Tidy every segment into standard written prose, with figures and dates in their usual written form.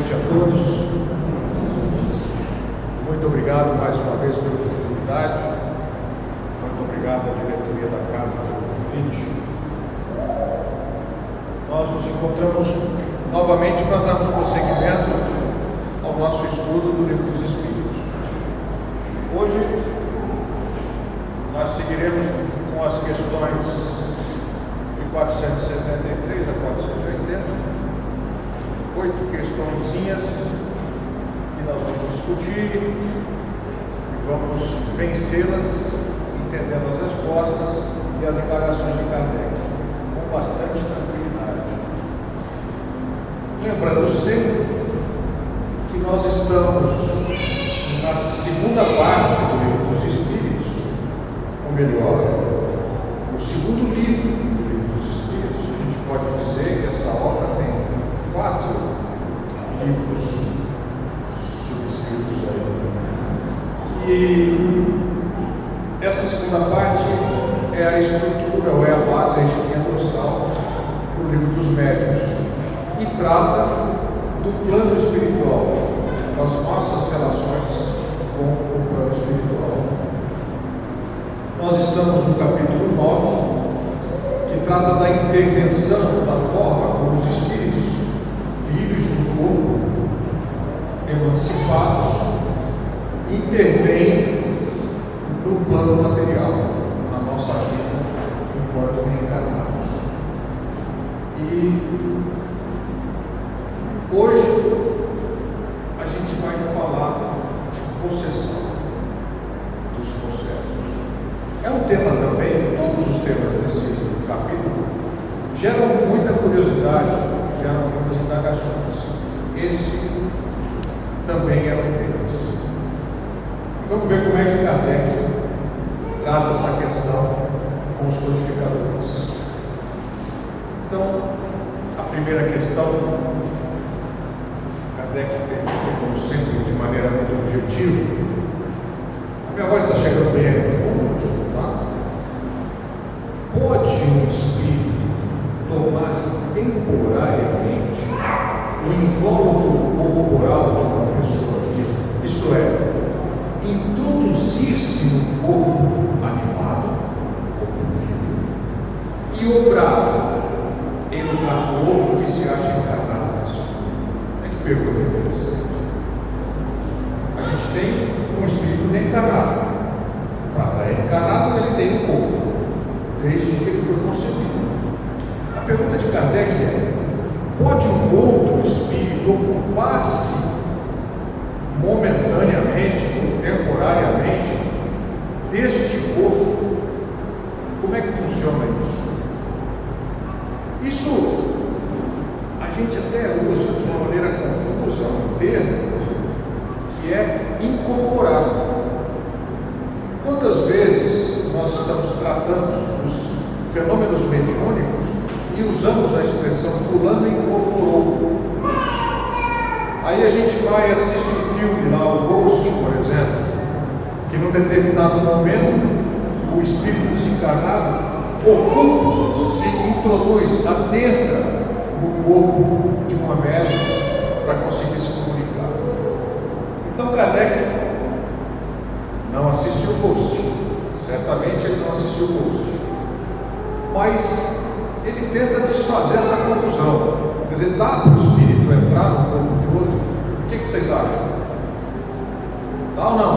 noite a todos. Muito obrigado mais uma vez pela oportunidade. Muito obrigado à diretoria da casa pelo convite. Nós nos encontramos novamente para darmos prosseguimento ao nosso estudo do Livro dos Espíritos. Hoje nós seguiremos com as questões de 473 a 480. 8 questõezinhas que nós vamos discutir e vamos vencê-las, entendendo as respostas e as indagações de Kardec, com bastante tranquilidade. Lembrando sempre que nós estamos na segunda parte do Livro dos Espíritos, ou melhor, o segundo livro do Livro dos Espíritos. A gente pode dizer que essa obra tem 4 livros subscritos aí. E essa segunda parte é a estrutura, ou é a base, a espinha dorsal do Livro dos Médiuns, e trata do plano espiritual, das nossas relações com o plano espiritual. Nós estamos no capítulo 9, que trata da intervenção, da forma como os espíritos livres do corpo, emancipados, intervêm no plano material, na nossa vida, enquanto reencarnados. E hoje a gente vai falar de possessão dos processos. É um tema também, todos os temas desse capítulo geram muita curiosidade, geram muitas indagações. Esse também é um deles. Vamos ver como é que Kardec trata essa questão com os codificadores. Então, a primeira questão, Kardec pergunta, como sempre, de maneira muito objetiva. A minha voz está chegando bem aí no fundo, tá? Pode um espírito tomar temporariamente o invólucro corporal de uma pessoa viva, isto é, introduzir-se no corpo animado, corpo vivo, e obrar em lugar do outro que se acha encarnado na sua vida? É que pergunta interessante. A gente tem um espírito reencarnado. Para estar encarnado, ele tem um corpo, desde que ele foi concebido. A pergunta de Kardec é: pode um outro espírito ocupar-se momentaneamente ou temporariamente deste corpo? Como é que funciona isso? Isso a gente até usa de uma maneira confusa um termo que é incorporar. Quantas vezes nós estamos tratando dos fenômenos mediúnicos e usamos a expressão fulano incorporou? Aí a gente vai assistir um filme lá, o Ghost, por exemplo, que num determinado momento o espírito desencarnado oculta, se introduz, adentra no corpo de uma médium para conseguir se comunicar. Então Kardec não assistiu Ghost, certamente ele não assistiu Ghost, mas ele tenta desfazer essa confusão. Quer dizer, dá para o espírito entrar no corpo de outro? O que vocês acham? Dá ou não?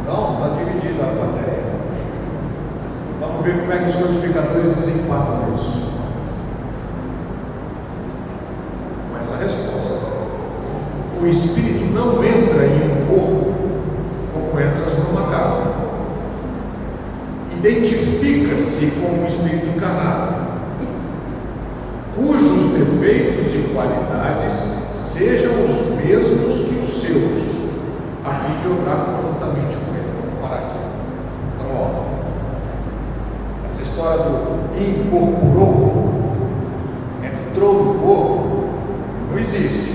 Não, está dividida a plateia. Vamos ver como é que os codificadores desempatam isso. Com essa resposta: o espírito não entra em um corpo como entras numa casa. Identifica-se com um espírito encarnado, cujos defeitos e qualidades sejam os mesmos que os seus, a fim de obrar conjuntamente com ele. Vamos parar aqui. Então, ó, essa história do incorporou, entrou no corpo, não existe.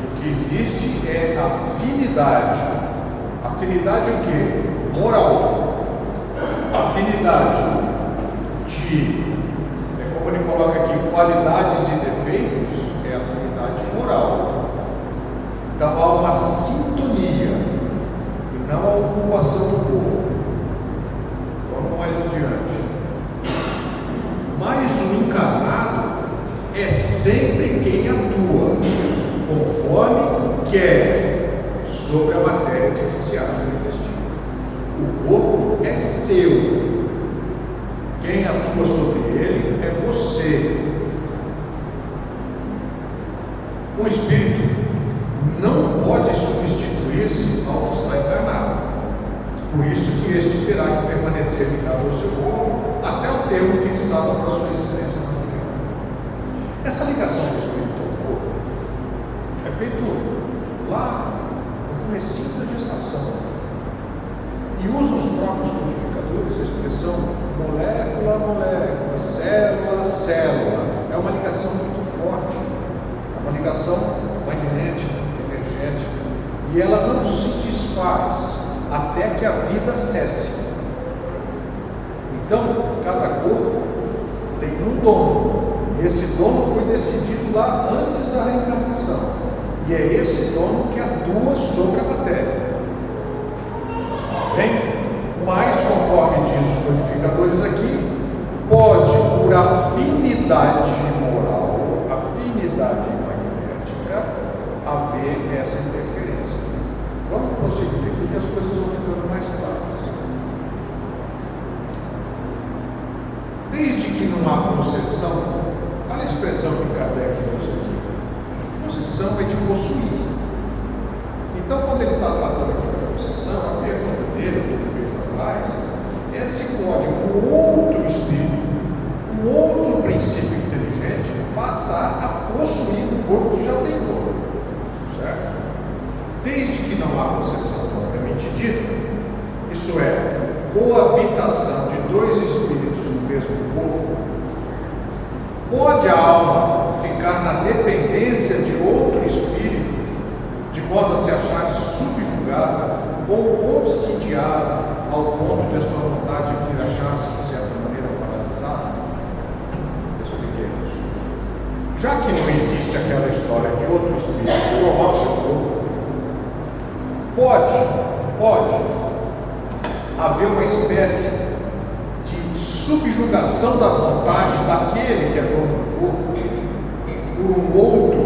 O que existe é afinidade. Afinidade o quê? Moral. Afinidade de, como ele coloca aqui, qualidades e defeitos, é afinidade moral. a sintonia e não a ocupação do corpo. Vamos mais adiante. Mas o encarnado é sempre quem atua, conforme quer, sobre a matéria de que se acha revestido. O corpo é seu. Quem atua sobre ele é você. O espírito não pode substituir-se ao que está encarnado. Por isso que este terá que permanecer ligado ao seu corpo até o termo fixado para a sua existência material. Essa ligação do espírito ao corpo é feita lá no comecinho da gestação. E usam os próprios codificadores a expressão molécula a molécula, célula a célula. É uma ligação muito forte, é uma ligação magnética, energética, e ela não se desfaz até que a vida cesse. Então, cada corpo tem um dono, e esse dono foi decidido lá antes da reencarnação, e é esse dono que atua sobre a matéria. Bem, mas conforme diz os codificadores aqui, pode, por afinidade moral, afinidade magnética, haver essa interferência. Vamos prosseguir aqui que as coisas vão ficando mais claras. Desde que não há possessão, olha a expressão que Kardec usa aqui. Possessão é de possuir. Então, quando ele está tratando aqui da possessão, a pergunta dele, que ele fez lá atrás, é se pode um outro espírito, um outro princípio inteligente, passar a possuir o corpo que já tem dono. Certo? Desde que não há possessão propriamente dita, isso é, coabitação de dois espíritos no mesmo corpo, pode a alma ficar na dependência de outro espírito, de modo a se achar subjugada ou obsidiada ao ponto de a sua vontade vir achar-se, de certa maneira, paralisada? Expliquemos. Já que não existe aquela história de outro espírito tomar o seu corpo, pode haver uma espécie de subjugação da vontade daquele que é dono do corpo por um outro,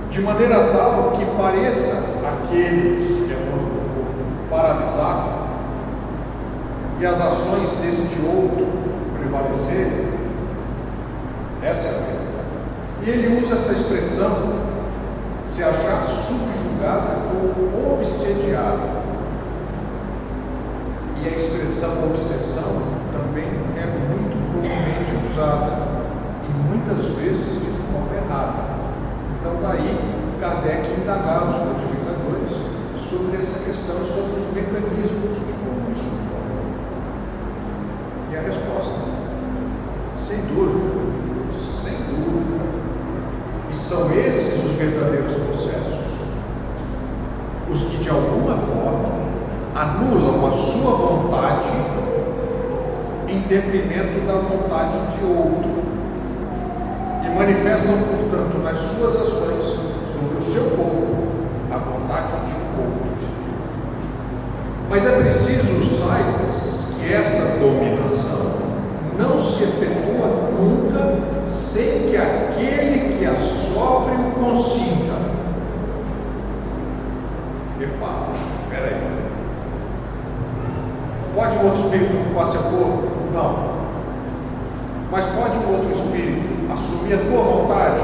de maneira tal que pareça aquele que é dono do corpo paralisado e as ações deste outro prevalecerem. Essa é a verdade. E ele usa essa expressão, se achar subjugada ou obsediada. E a expressão obsessão também é muito comumente usada, e muitas vezes de forma errada. Então, daí, Kardec indagar os codificadores sobre essa questão, sobre os mecanismos de como isso ocorre. E a resposta, sem dúvida, e são esses os verdadeiros processos, os que de alguma forma anulam a sua vontade em detrimento da vontade de outro e manifestam, portanto, nas suas ações sobre o seu corpo a vontade de outro. Mas é preciso saibas que essa dominação não se efetua nunca sem que aquele que a sofre o consinta. Epa, peraí. Pode um outro espírito ocupar seu corpo? Não. Mas pode um outro espírito assumir a tua vontade?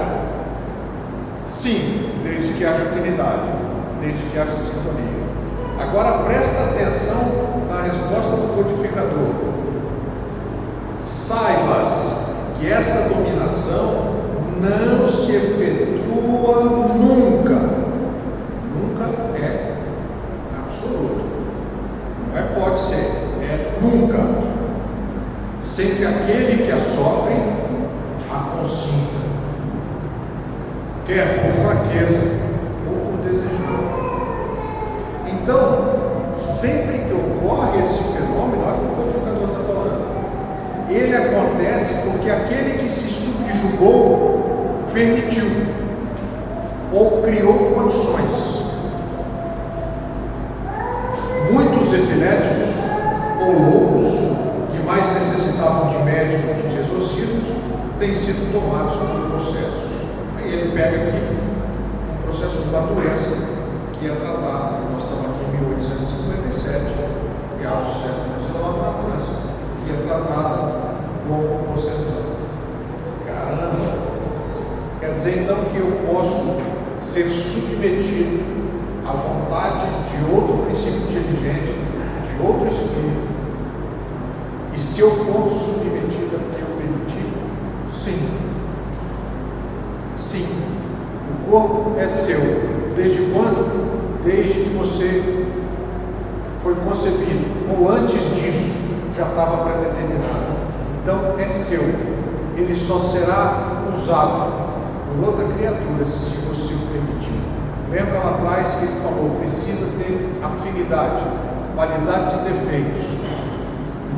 Sim, desde que haja afinidade, desde que haja sintonia. Agora presta atenção na resposta do codificador. Saibas que essa dominação não se efetua nunca. Nunca é absoluto. Não é pode ser, é nunca. Sem que aquele que a sofre a consinta, quer por fraqueza ou por desejar. Então, sempre que ocorre esse fenômeno, olha o que o codificador está falando, ele acontece porque aquele que se subjugou permitiu. ou criou condições. Muitos epiléticos ou loucos que mais necessitavam de médico que de exorcismos têm sido tomados por processos. Aí ele pega aqui um processo de uma doença que é tratado, nós estamos aqui em 1857, meados do século XIX na França, que é tratada com possessão. Caramba! Quer dizer então que eu posso ser submetido à vontade de outro princípio inteligente, de outro espírito, e se eu for submetido a porque eu permiti? Sim. Sim. O corpo é seu. Desde quando? Desde que você foi concebido, ou antes disso, já estava predeterminado. Então é seu. Ele só será usado por outra criatura se você o permitir. Lembra lá atrás que ele falou, precisa ter afinidade, qualidades e defeitos.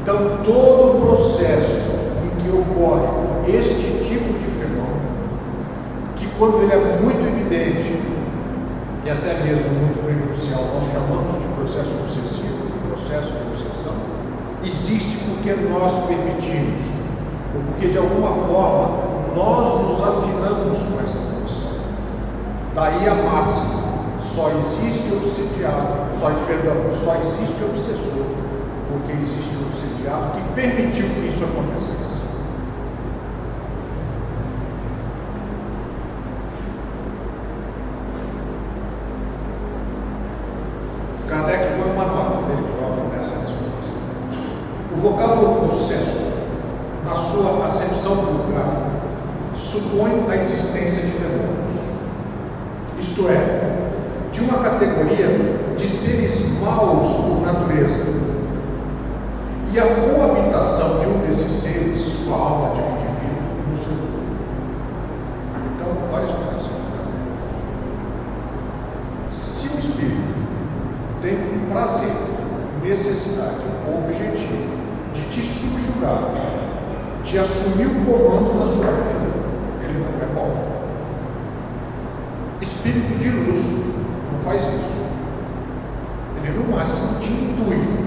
Então todo o processo em que ocorre este tipo de fenômeno, que quando ele é muito evidente e até mesmo muito prejudicial, nós chamamos de processo obsessivo, de processo de obsessão, existe porque nós permitimos, ou porque de alguma forma nós nos afinamos com essa condição. Daí a máxima, só existe obsediado, só existe obsessor, porque existe um obsediado que permitiu que isso acontecesse. Kardec põe uma nota dele próprio nessa discussão. O vocábulo processo, na sua acepção vulgar, supõe a existência de demônios, isto é, de uma categoria de seres maus por natureza, e a coabitação de um desses seres com a alma de um indivíduo no seu corpo. Então, olha a explicação. Se o espírito tem prazer, necessidade ou objetivo de te subjugar, de assumir o comando da sua vida, ele não é bom. Espírito de luz não faz isso. Ele no máximo te intui.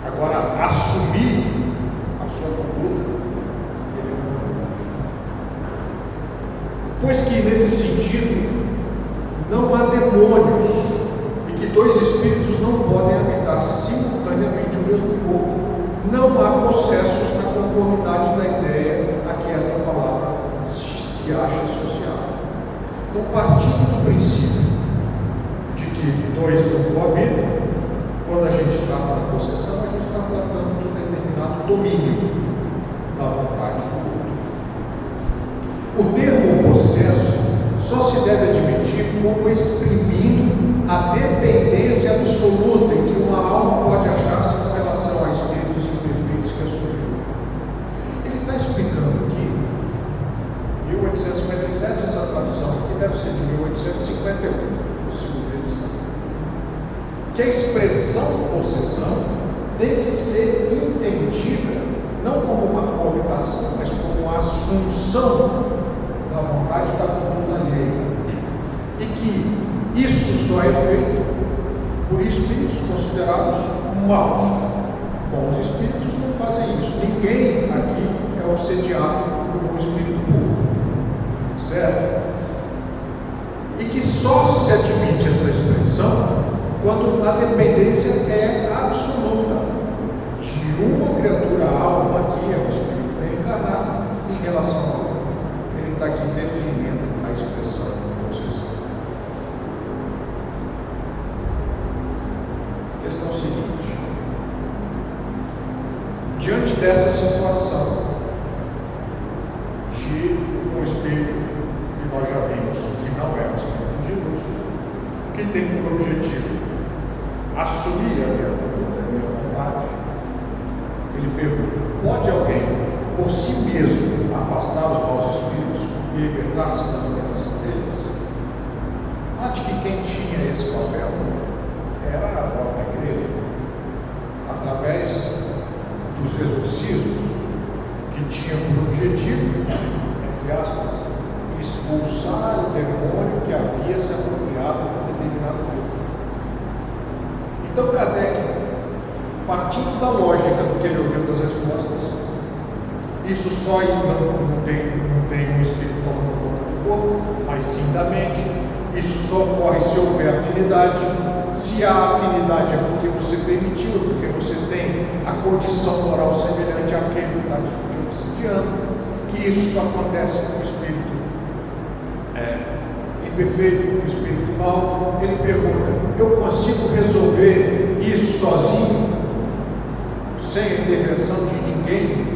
Agora, assumir a sua conduta, ele não é bom. Pois que nesse sentido não há demônios e que dois espíritos não podem habitar simultaneamente o mesmo corpo, não há processos na conformidade da ideia a que essa palavra se acha associada. Então, partindo do princípio de que dois não coabitam, quando a gente trata da possessão, a gente está tratando de um determinado domínio da vontade do outro. O termo possesso só se deve admitir como exprimindo a dependência absoluta em que uma alma pode achar-se com relação a espíritos imperfeitos que a subjugam. Ele está explicando aqui, 1857, essa tradução aqui deve ser de 1851, segundo edição, que a expressão possessão tem que ser entendida não como uma coabitação, mas como uma assunção da vontade da conduta alheia, e que isso só é feito por espíritos considerados maus. Bons espíritos não fazem isso. Ninguém aqui é obsediado por um espírito puro, certo? E que só se admite essa expressão quando a dependência é absoluta de uma criatura alma, que é o espírito reencarnado, em relação a outra. Ele está aqui definindo a expressão possessão. Questão seguinte: diante dessa situação de um espírito que nós já vimos que não é um espírito de luz, que tem por objetivo assumir a minha vontade, ele pergunta: pode alguém, por si mesmo, afastar os maus espíritos e libertar-se da dominação deles? Note que quem tinha esse papel era a própria igreja, através dos exorcismos, que tinham por objetivo, entre aspas, expulsar o demônio que havia se apropriado de um determinado corpo. Então Kardec, partindo da lógica do que ele ouviu das respostas, isso só não tem um espírito tomando conta do corpo, mas sim da mente. Isso só ocorre se houver afinidade. Se há afinidade é porque você permitiu, porque você tem a condição moral semelhante àquele que está te obsidiando, que isso só acontece com o espírito imperfeito, com o espírito mau. Ele pergunta: eu consigo resolver isso sozinho, sem a intervenção de ninguém?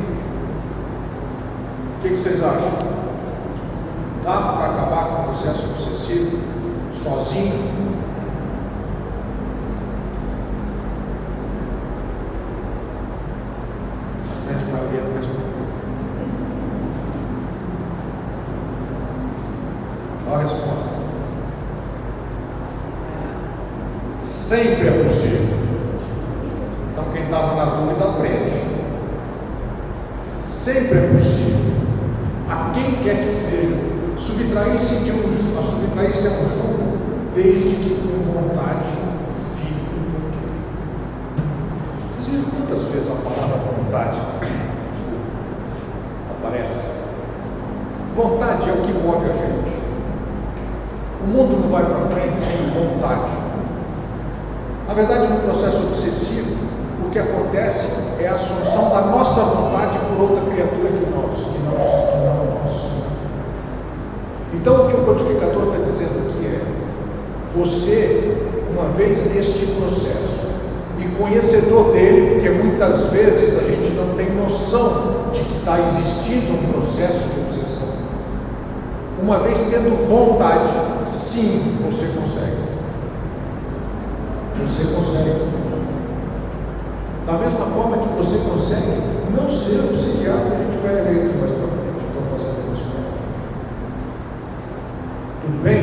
O que vocês acham? Dá para acabar com o processo obsessivo sozinho? Olha a resposta. Sempre é possível. Então quem estava na dúvida aprende. Sempre é possível. A quem quer que seja, subtrair-se a um jogo, desde que com vontade firme. Vocês viram quantas vezes a palavra vontade aparece? Vontade é o que move a gente. O mundo não vai para frente sem vontade. Na verdade, no processo obsessivo, o que acontece é a assunção da nossa vontade por outra criatura que não nós. Então, o que o codificador está dizendo aqui é: você, uma vez neste processo, e conhecedor dele, porque muitas vezes a gente não tem noção de que está existindo um processo de obsessão, uma vez tendo vontade, sim, você consegue. Você consegue. Da mesma forma que você consegue não ser obsidiado, a gente vai ler aqui mais para frente. Estou fazendo isso. Tudo bem?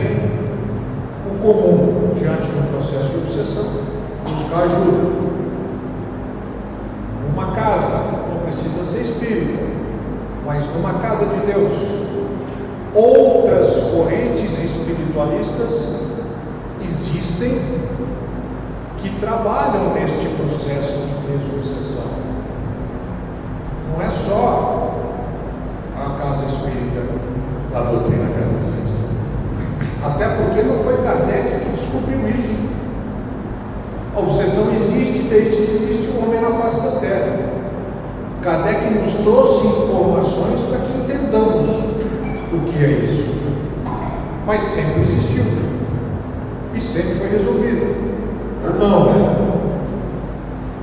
O comum, diante de um processo de obsessão, buscar ajuda. Numa casa, não precisa ser espírita, mas numa casa de Deus, outras correntes espiritualistas existem que trabalham neste processo de desobsessão. Não é só a casa espírita da doutrina kardecista. Até porque não foi Kardec que descobriu isso. A obsessão existe desde que existe o homem na face da Terra. Kardec nos trouxe informações para que entendamos o que é isso. Mas sempre existiu. E sempre foi resolvido. Não, né?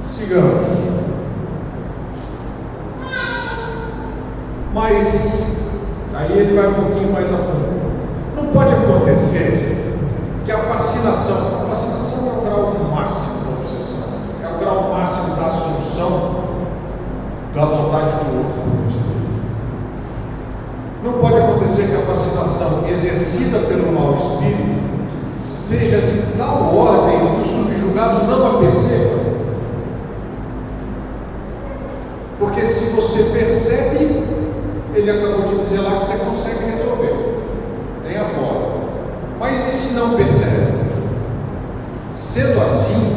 Sigamos. Mas aí ele vai um pouquinho mais a fundo. Não pode acontecer que a fascinação é o grau máximo da obsessão, é o grau máximo da assunção da vontade do outro. Não pode acontecer que a fascinação exercida pelo mau espírito seja de tal ordem que o subjugado não a perceba. Porque se você percebe, ele acabou de dizer lá que você consegue resolver. Tem a forma. Mas e se não percebe? Sendo assim,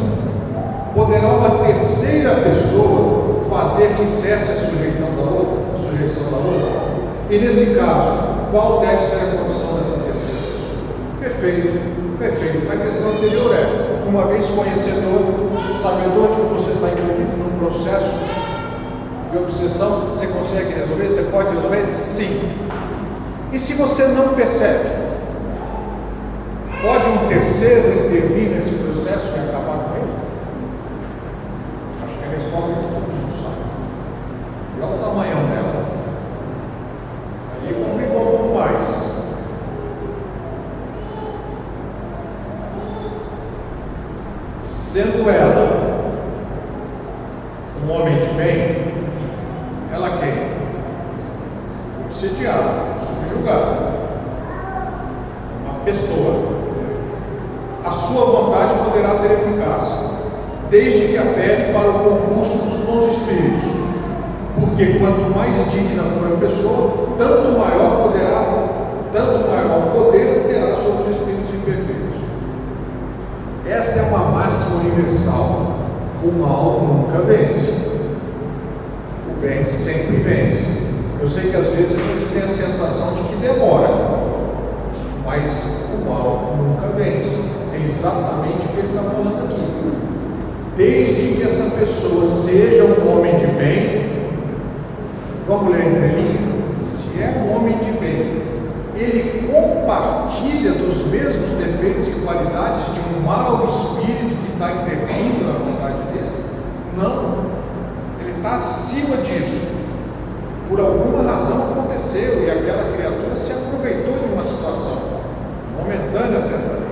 poderá uma terceira pessoa fazer que cesse a sujeição da outra? E nesse caso, qual deve ser a condição dessa terceira pessoa? Perfeito. A questão anterior é: uma vez conhecedor, sabedor de que você está envolvido num processo de obsessão, você consegue resolver? Você pode resolver? Sim. E se você não percebe, pode um terceiro intervir nesse processo e acabar com ele? Acho que a resposta é que todo mundo sabe. E olha o tamanho dela. Aí complicou um pouco mais. Sendo ela um homem de bem, ela quem? Obsidiado, subjugado. Uma pessoa. A sua vontade poderá ter eficácia, desde que apele para o concurso dos bons espíritos. Porque quanto mais digna for a pessoa, tanto maior poderá tanto maior poder terá sobre os espíritos imperfeitos. Esta é uma máxima universal. O mal nunca vence. O bem sempre vence. Eu sei que às vezes a gente tem a sensação de que demora, mas o mal nunca vence. É exatamente o que ele está falando aqui. Desde que essa pessoa seja um homem de bem, vamos ler entre linhas, se é um homem de bem, ele compartilha dos mesmos defeitos e qualidades de um mau espírito que está intervindo na vontade dele? Não. Ele está acima disso. Por alguma razão aconteceu e aquela criatura se aproveitou de uma situação momentânea, certamente.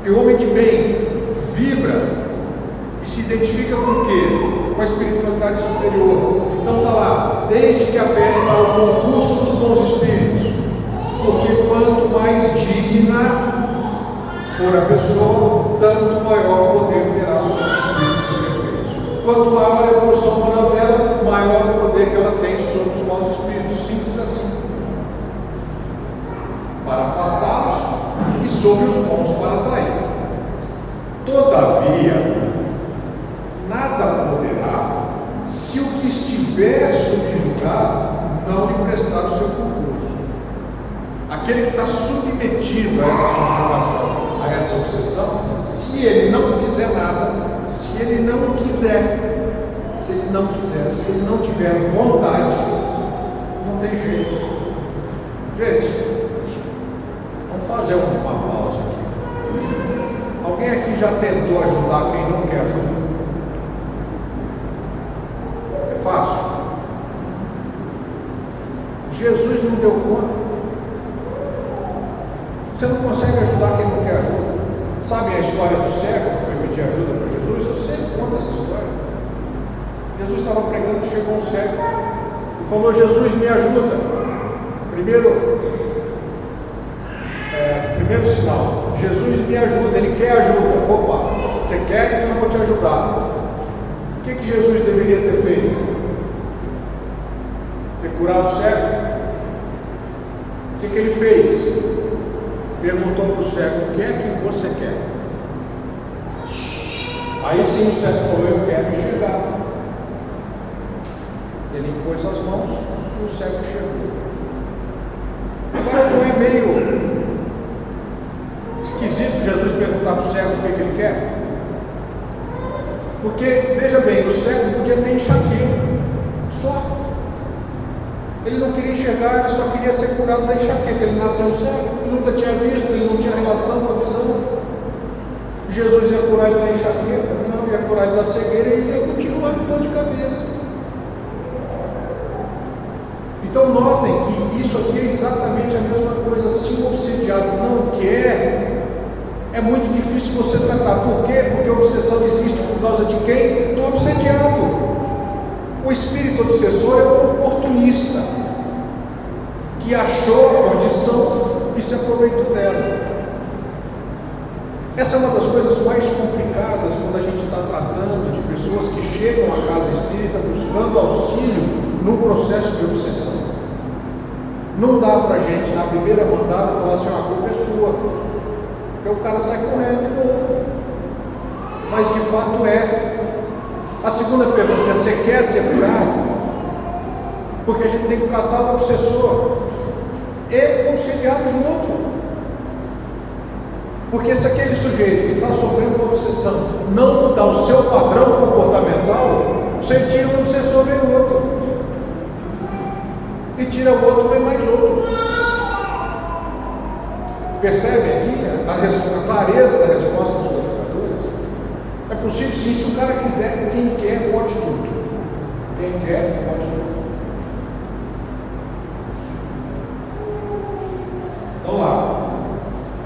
E o homem de bem vibra e se identifica com o quê? Com a espiritualidade superior. Então está lá, desde que apele para o concurso dos bons espíritos, porque quanto mais digna for a pessoa, tanto maior poder terá sobre os espíritos imperfeitos. Quanto maior a evolução moral dela, maior o poder que ela tem sobre os maus espíritos. Simples assim. Para afastá-los e sobre os bons para atrair. Todavia, nada poderá, se o que estiver subjugado não lhe prestar o seu concurso. Aquele que está submetido a essa subjugação, a essa obsessão, se ele não fizer nada, se ele não quiser, se ele não tiver vontade, não tem jeito. Gente, vamos fazer uma pausa aqui. Alguém aqui já tentou ajudar quem não quer ajuda? É fácil. Jesus não deu conta. Você não consegue ajudar quem não quer ajuda. Sabe a história do cego que foi pedir ajuda para Jesus? Eu sempre conto essa história. Jesus estava pregando, chegou um cego e falou: Jesus, me ajuda. Primeiro sinal, Jesus me ajuda, ele quer ajuda. Opa, você quer? Então eu vou te ajudar. O que Jesus deveria ter feito? Ter curado o cego? O que ele fez? Perguntou para o cego: o que é que você quer? Aí sim o cego falou: eu quero enxergar. Ele impôs as mãos e o cego enxergou. Agora não é meio esquisito Jesus perguntar para o cego o que ele quer? Porque, veja bem, o cego podia ter enxaqueca, só. Ele não queria enxergar, ele só queria ser curado da enxaqueca. Ele nasceu cego, ele nunca tinha visto, ele não tinha relação com a visão. Jesus ia curar ele da enxaqueca? Não, ia curar ele da cegueira e ele ia continuar com dor de cabeça. Então notem que isso aqui é exatamente a mesma coisa. Se o obsediado não quer, é muito difícil você tratar. Por quê? Porque a obsessão existe por causa de quem? Do obsediado. O espírito obsessor é o oportunista que achou a condição e se aproveitou dela. Essa é uma das coisas mais complicadas quando a gente está tratando de pessoas que chegam à casa espírita buscando auxílio no processo de obsessão. Não dá para a gente, na primeira mandada, falar assim: a culpa é sua. Porque o cara sai correndo de novo. Mas de fato é. A segunda pergunta é: você quer ser curado? Porque a gente tem que tratar o obsessor e o obsediado junto. Porque se aquele sujeito que está sofrendo uma obsessão não mudar o seu padrão comportamental, você tira um obsessor, vem outro. E tira o outro, vem mais outro. Percebe aqui a clareza da resposta dos codificadores? É possível sim, se o cara quiser. Quem quer pode tudo. Quem quer pode tudo. Então lá,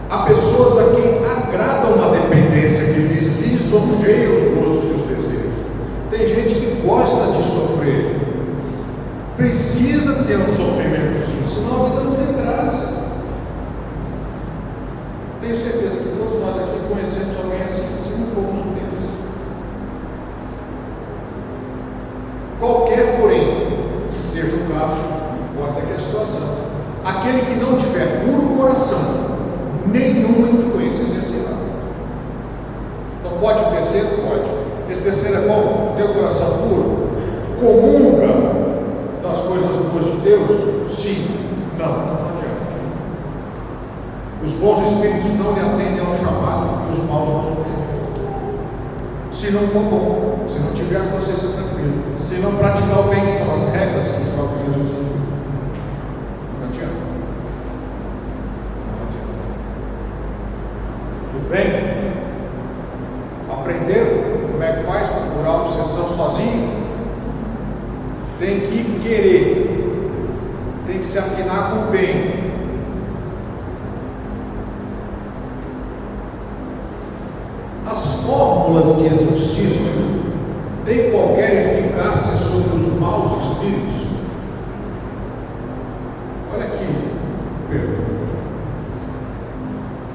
há pessoas a quem agrada uma dependência que lhes lisonjeia os gostos e os desejos. Tem gente que gosta de sofrer, precisa ter um sofrimentozinho, senão a vida não tem graça. Tenho certeza que todos nós aqui conhecemos alguém assim, se não formos um deles. Qualquer, porém, Esse terceiro é bom, tem o coração puro, comunga das coisas boas de Deus? Sim. Não adianta. Os bons espíritos não lhe atendem ao chamado e os maus não atendem. Se não for bom, se não tiver a consciência tranquila, se não praticar o bem, que são as regras que o próprio Jesus deu. Não adianta. Tudo bem? Aprenderam como é que faz para curar a obsessão sozinho? Tem que querer, tem que se afinar com o bem. As fórmulas de exorcismo têm qualquer eficácia sobre os maus espíritos? Olha aqui, Pedro.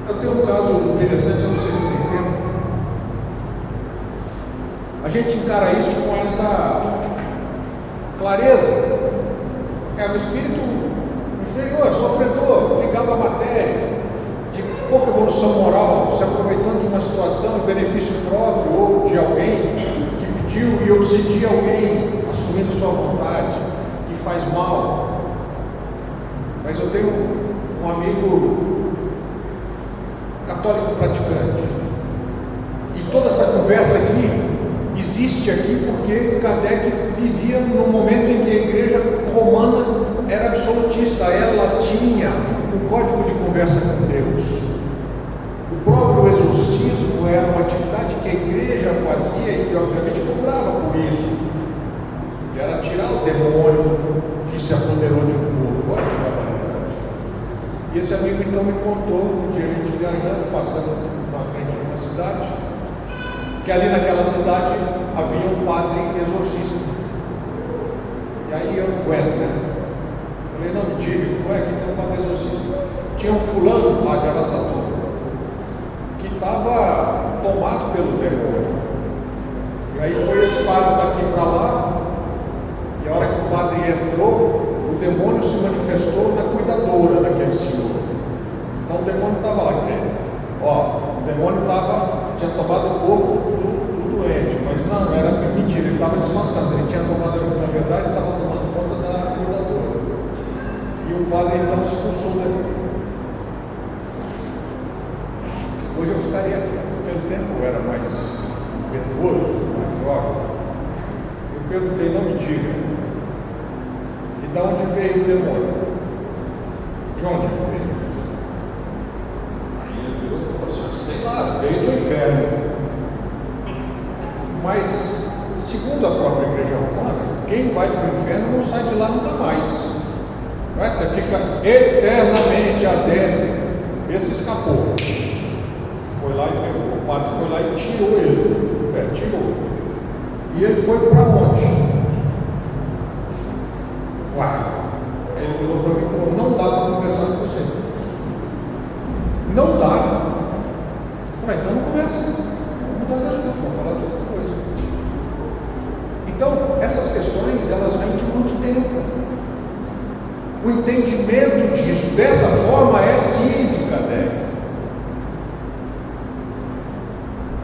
Eu tenho um caso interessante, eu não sei se tem tempo. A gente encara isso com essa clareza. É um espírito inferior, sofredor, ligado à matéria, de pouca evolução moral, se aproveitando de uma situação em benefício próprio ou de alguém que pediu e obsedia alguém, assumindo sua vontade, e faz mal. Mas eu tenho um amigo católico praticante, e toda essa conversa aqui existe aqui porque Kardec vivia num momento em que a igreja romana era absolutista, ela tinha um código de conversa com Deus. O próprio exorcismo era uma atividade que a igreja fazia e que obviamente cobrava por isso. E era tirar o demônio que se apoderou de um corpo. Olha que barbaridade. E esse amigo então me contou, um dia a gente viajando, passando na frente de uma cidade, que ali naquela cidade havia um padre exorcista. E aí eu não aguento, né? Falei, não me diga, foi aqui tem um padre exorcista. Tinha um fulano lá de Araçatuba que estava tomado pelo demônio. E aí foi esse padre daqui para lá, e a hora que o padre entrou, o demônio se manifestou na cuidadora daquele senhor. Então o demônio estava lá, quer dizer, o demônio tinha tomado o corpo do doente, mas não, era mentira, ele estava disfarçando, ele tinha tomado, na verdade, estava tomando conta da cuidadora. E o padre então expulsou o demônio. Hoje eu ficaria aqui, naquele tempo eu era mais impetuoso, mais jovem. Eu perguntei, não me diga, e de onde veio o demônio? De onde veio? Aí ele virou e falou assim, sei lá, veio do inferno. Mas, segundo a própria igreja romana, quem vai para o inferno não sai de lá nunca mais. Não é? Você fica eternamente adentro. Esse escapou. Foi lá e pegou. O padre foi lá e tirou ele. Tirou. E ele foi para onde? Uai. Aí ele virou para mim e falou, não dá para conversar com você. Não dá. Eu falei, então não conversa. Vamos mudar de assunto, vamos falar de outra coisa. Então, essas questões, elas vêm de muito tempo. O entendimento disso, dessa forma, é sim de Kardec.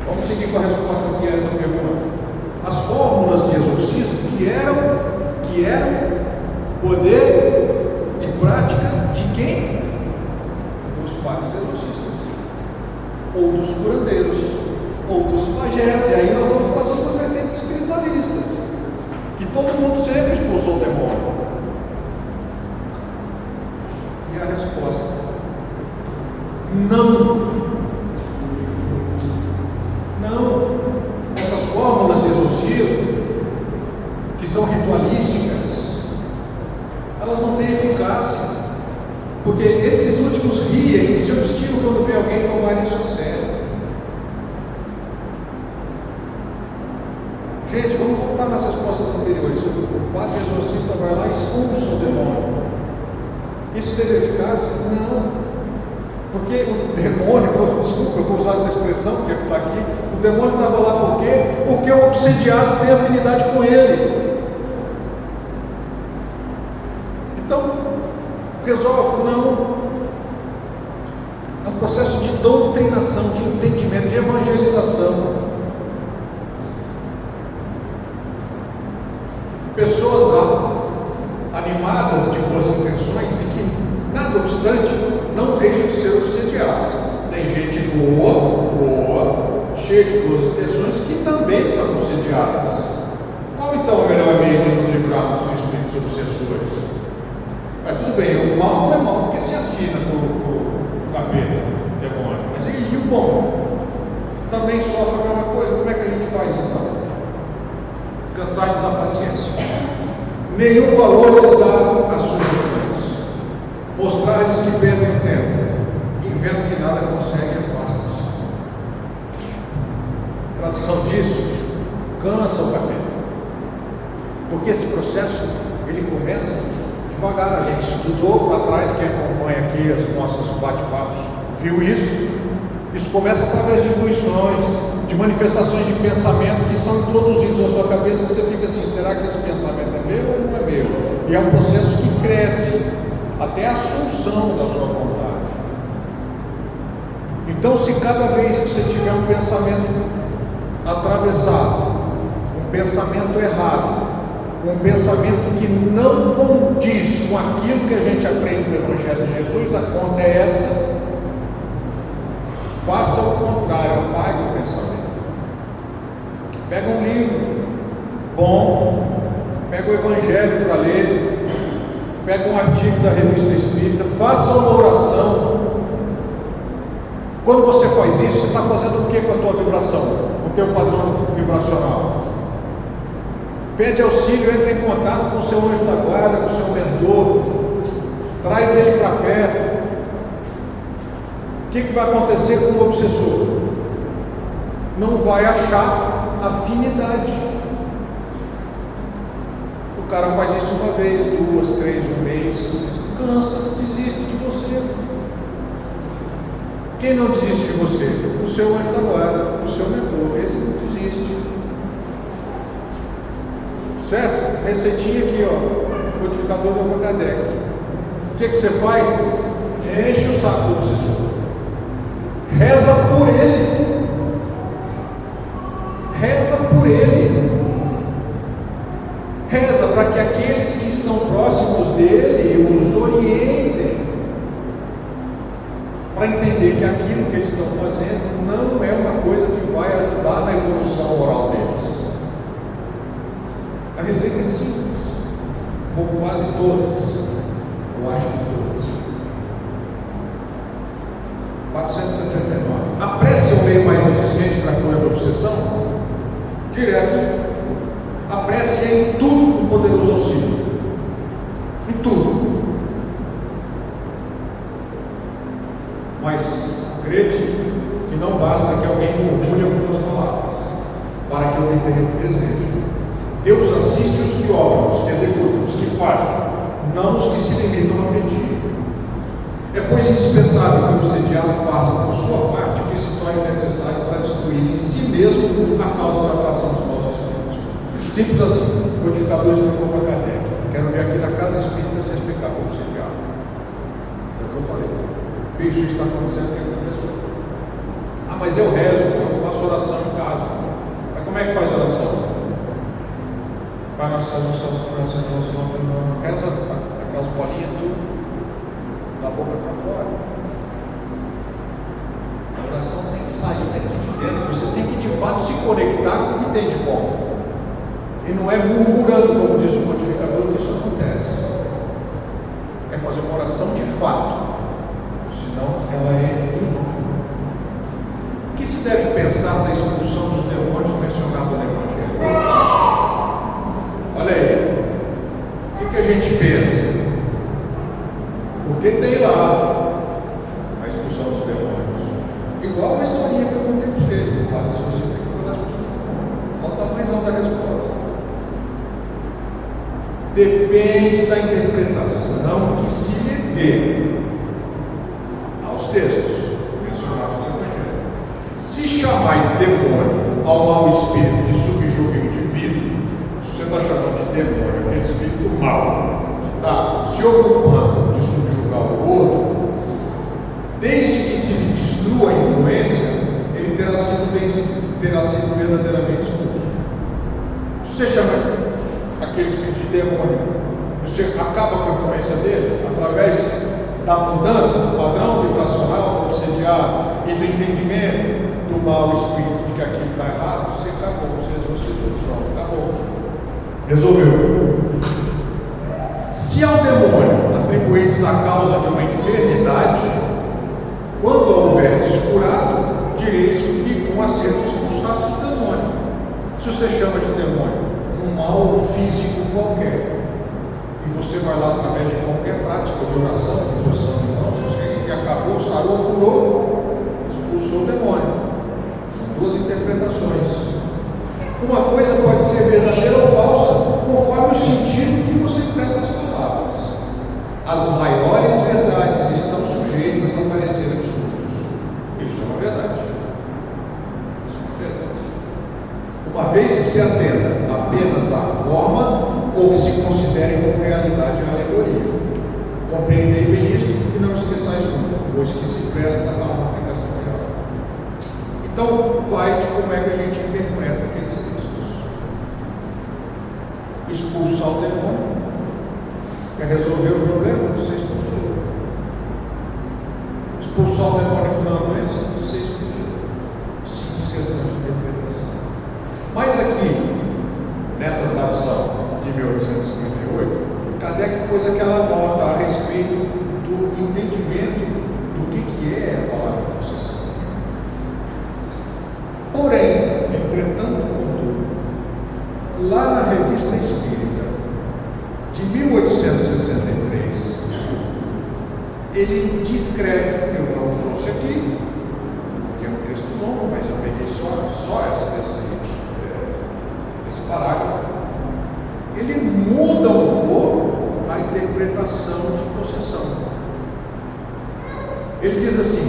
Vamos seguir com a resposta aqui a essa pergunta. As fórmulas de exorcismo que eram poder e prática de quem? Dos padres exorcistas, ou dos curandeiros, ou dos pajés. E aí nós vamos para as outras vertentes espiritualistas, que todo mundo sempre expulsou o demônio. E a resposta: não. Essas fórmulas de exorcismo, que são ritualísticas, elas não têm eficácia, porque esses últimos riem e se obstinam quando vê alguém tomar isso a sério. Gente, vamos voltar nas respostas anteriores. O padre exorcista vai lá e expulsa o demônio. Isso teve eficácia? Não. Porque o demônio, desculpa, eu vou usar essa expressão porque está aqui, o demônio estava lá por quê? Porque o obsediado tem afinidade com ele. Então, resolve, não. É um processo de doutrinação, de entendimento, de evangelização. boas intenções e que, nada obstante, não deixam de ser obsediadas. Tem gente boa, cheia de boas intenções, que também são obsediadas. Qual então o melhor meio de nos livrarmos dos espíritos obsessores? Mas tudo bem, o mal não é mal, porque se afina com o capeta, demônio. Mas e o bom? Também sofre a mesma coisa. Como é que a gente faz então? Cansados a paciência. Nenhum valor lhes dá às sugestões. Mostrar-lhes que perdem o tempo. E vendo que nada conseguem, afastam-se. Tradução disso, cansa o capeta. Porque esse processo, ele começa devagar. A gente estudou para trás, quem acompanha aqui os nossos bate-papos, viu isso. Isso começa através de intuições, de manifestações de pensamento que são introduzidos na sua cabeça, que você fica assim, será que esse pensamento é meu ou não é meu? E é um processo que cresce até a assunção da sua vontade. Então, se cada vez que você tiver um pensamento atravessado, um pensamento errado, um pensamento que não condiz com aquilo que a gente aprende no Evangelho de Jesus, a conta é essa. Faça o contrário, apague o pensamento. Pega um livro bom, pega o Evangelho para ler, pega um artigo da Revista Espírita, faça uma oração. Quando você faz isso, você está fazendo o que com a tua vibração, com o teu padrão vibracional? Pede auxílio, entra em contato com o seu anjo da guarda, com o seu mentor, traz ele para perto. O que vai acontecer com o obsessor? Não vai achar afinidade. O cara faz isso uma vez, duas, três, um mês, cansa, desiste de você. Quem não desiste de você? O seu anjo da guarda, o seu mentor, esse não desiste. Certo? Receitinha aqui, ó, codificador do Allan Kardec. O que você faz? Enche o saco do obsessor. Reza por ele. Reza por ele. Reza para que aqueles que estão próximos dele os orientem, para entender que aquilo que eles estão fazendo não é uma coisa que vai ajudar na evolução moral deles. A receita é simples, como quase todas, eu acho que todas. 479. A prece é o meio mais eficiente para a cura da obsessão? Direto. A prece é em tudo um poderoso auxílio. Em tudo. Mas acredite que não basta que alguém murmure algumas palavras para que eu tenha o que desejo. Deus assiste os que obram, os que executam, os que fazem, não os que se limitam a pedir. É, pois, indispensável que o obsediado faça por sua parte o que se torne necessário para destruir em si mesmo a causa da atração dos maus espíritos. Simples assim, o codificador explicou para Kardec. Quero ver aqui na casa espírita se explicar para o obsediado. É o que eu falei. Bicho, isso está acontecendo, o que aconteceu? Ah, mas eu rezo, eu faço oração em casa. Mas como é que faz oração? Pai nosso, Senhor, não reza aquelas bolinhas tudo da boca para fora. A oração tem que sair daqui de dentro. Você tem que de fato se conectar com o que tem de bom. E não é murmurando, como diz o codificador, que isso acontece. É fazer uma oração de fato. Senão ela é inútil. O que se deve pensar da expulsão dos demônios mencionada no Evangelho? Olha aí. O que a gente pensa? Porque tem lá a expulsão dos demônios. Igual a historinha que eu contei para vocês, do lado das você tem que falar a expulsão do demônio. Qual o tamanho da resposta? Depende da interpretação que se lhe dê aos textos mencionados no Evangelho. Se chamais demônio ao mau espírito que subjuga o indivíduo, se você está chamando de demônio aquele espírito mau, está se ocupando de subjugar o outro, desde que se lhe destrua a influência, ele terá sido verdadeiramente expulso. Se você chama aquele espírito de demônio, você acaba acaba com a influência dele, através da mudança do padrão vibracional do obsediado e do entendimento do mau espírito de que aquilo está errado, você acabou, você exorcizou, pronto, acabou. Resolveu. Se ao demônio atribuídes a causa de uma enfermidade, quando houver descurado, direis que com acerto expulsasse o demônio. Se você chama de demônio um mal físico qualquer, e você vai lá através de qualquer prática de oração, de posição de mãos, que acabou, sarou, curou, expulsou o demônio. São duas interpretações. Uma coisa pode ser verdadeira ou falsa, conforme o sentido que você empresta às palavras. As maiores verdades estão sujeitas a parecer absurdos. Isso é uma verdade. Isso é uma verdade. Uma vez que se atenda apenas à forma ou que se considere como realidade a alegoria. Compreendei bem isto e não esqueçais nunca, pois que se presta a uma aplicação melhor. Então, vai de como é que a gente interpreta aqueles textos. Expulsar o demônio. Quer resolver o problema? Você expulsou. Expulsar o demônio por uma doença? Você expulsou. Simples questão de interpretação. Mas aqui, nessa tradução de 1858, Kardec pôs aquela nota a respeito do entendimento do que é a palavra possessão. Porém, entretanto, contudo, lá na Revista Espírita de 1863, ele descreve, eu não trouxe aqui, porque é um texto longo, mas eu peguei só esse parágrafo. Ele muda um pouco a interpretação de possessão. Ele diz assim: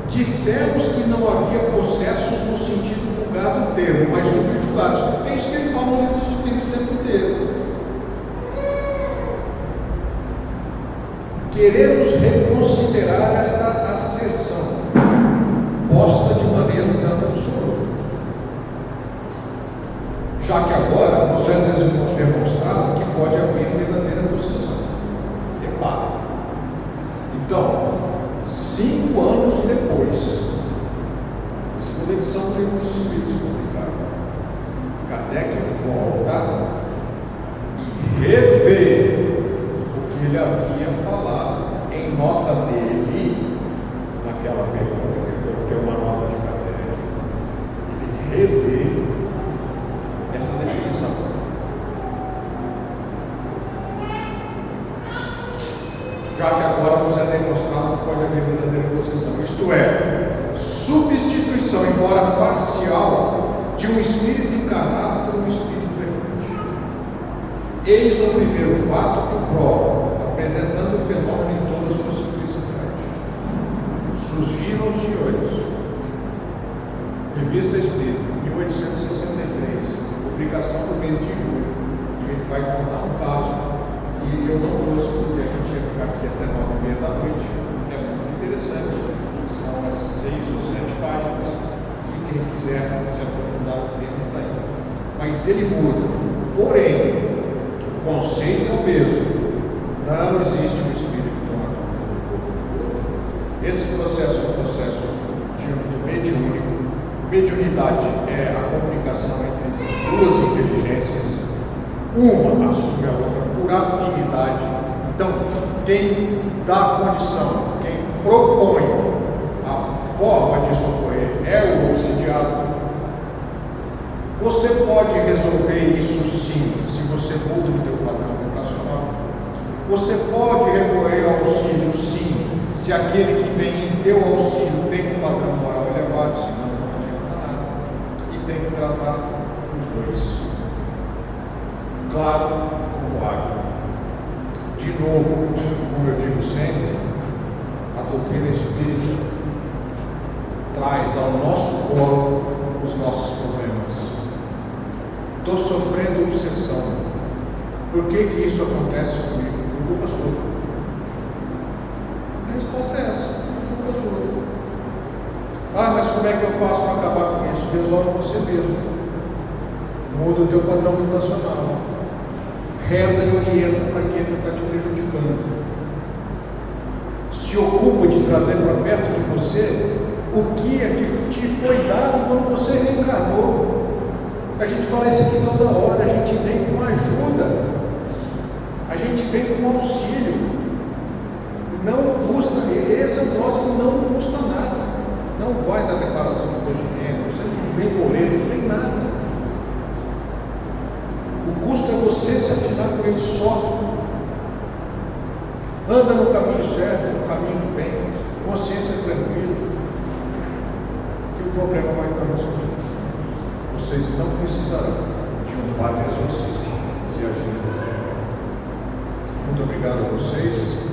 dissemos que não havia possessos no sentido vulgar do termo, mas subjugados. É isso que ele fala no livro dos Espíritos o tempo inteiro. Queremos reconsiderar esta asserção, posta de maneira tanto absoluta, já que agora nos é demonstrado que pode haver verdadeira possessão. Repare. Então, 5 anos depois, segunda edição do Livro dos Espíritos publicado, Kardec volta e revê o que ele havia falado em nota dele, naquela pergunta que eu coloquei uma nota de Kardec. Ele revê essa definição. Já que agora nos é demonstrado que pode haver verdadeira possessão, isto é, substituição, embora parcial, de um espírito encarnado por um espírito errante. Eis o primeiro fato que o prova, apresentando o fenômeno em toda a sua simplicidade. Surgiram os senhores. Revista Espírita, 1863, publicação do mês de julho. A gente vai contar um caso que eu não trouxe porque a gente ia ficar aqui até 9h30 da noite. É muito interessante. São as 6 ou 7 páginas. E quem quiser se aprofundar no tema está aí. Mas ele muda. Porém, o conceito é o mesmo. Não existe um espírito tomado pelo corpo do corpo. Esse processo é um processo de âmbito mediúnico. Mediunidade é a comunicação entre duas inteligências. Uma assume a outra por afinidade. Então, quem dá a condição, quem propõe a forma disso ocorrer é o obsediado. Você pode resolver isso sim, se você muda o seu padrão vibracional. Você pode recorrer ao auxílio sim, se aquele que vem em teu auxílio tem um padrão moral elevado, senão não adianta nada. E tem que tratar os dois. Claro como água. De novo, como eu digo sempre, a doutrina espírita traz ao nosso corpo os nossos problemas. Estou sofrendo obsessão. Por que isso acontece comigo? Por culpa sua. A resposta é essa, por culpa sua. Ah, mas como é que eu faço para acabar com isso? Resolve você mesmo. Muda o teu padrão vibracional. reza e orienta para quem está te prejudicando. Se ocupa de trazer para perto de você o que é que te foi dado quando você reencarnou. A gente fala isso aqui toda hora, a gente vem com ajuda, a gente vem com auxílio. Não custa, esse é um troço que não custa nada. Não vai dar declaração de imposto de renda, você não vem boleto, não tem nada. O custo é você se afinar com ele só. Anda no caminho certo, no caminho do bem, consciência tranquila, que o problema vai estar resolvido. Vocês não precisarão de um padre exorcista se agir dessa forma. Muito obrigado a vocês.